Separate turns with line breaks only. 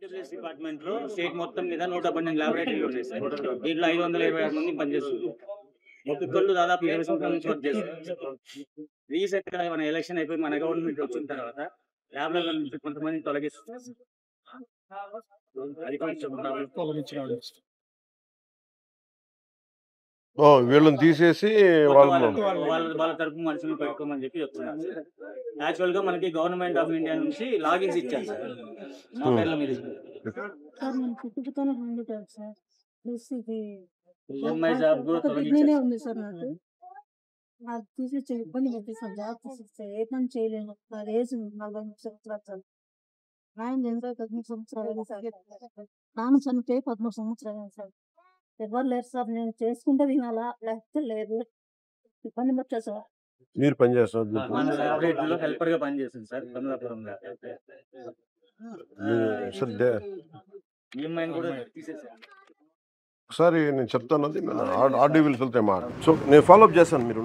Andhra Pradesh department లో state మొత్తం మీద 112 ల్యాబొరేటరీలు ఉన్నాయి సార్. దీంట్లో 526 మంది పనిచేస్తున్నారు. ఒక్కొక్కళ్ళు దాదాపు 20 సంవత్సరాల నుంచి వర్క్ చేస్తారు. రీసెంట్ గా మన ఎలక్షన్ అయిపోయి మన గవర్నమెంట్ వచ్చిన తర్వాత ల్యాబ్ల నుంచి కొంతమంది తొలగిస్తున్నారు. అది కొంచెం
వీళ్ళని తీసేసి
వాళ్ళ తరపు మనుషులు పెట్టుకోమని చెప్పి చెప్తున్నారు. యాక్చువల్ గా మనకి గవర్నమెంట్ ఆఫ్ ఇండియా నుంచి లాగిన్స్ ఇచ్చారు సార్. మా పేర్ల మీద ఈఎంఐ జాబ్ కూడా
ఉంది సార్. నాకు తీసేచ్చే ఇబ్బంది పెట్టి సార్. జాబ్ తీసేస్తే ఏ పని చేయలేను. నా ఏజ్ 43 సంవత్సరాలు. నాయన 13 సంవత్సరాలు సార్. నాన్న చనిపోయి 13 సంవత్సరాలు సార్. ఎవరు లేరు సార్. నేను చేసుకుంటే తినాలా లేకపోతే లేదు. ఇబ్బంది పెట్టా సార్.
మీరు పని చేస్తారు
హెల్పర్ గా పనిచేస్తుంది సార్. ఈఎంఐ కూడా తీసేసారు.
ఒకసారి నేను చెప్తాను, అది ఆర్డీ విల్ వెళ్తే మాట. సో నేను ఫాలోఅప్ చేస్తాను, మీరు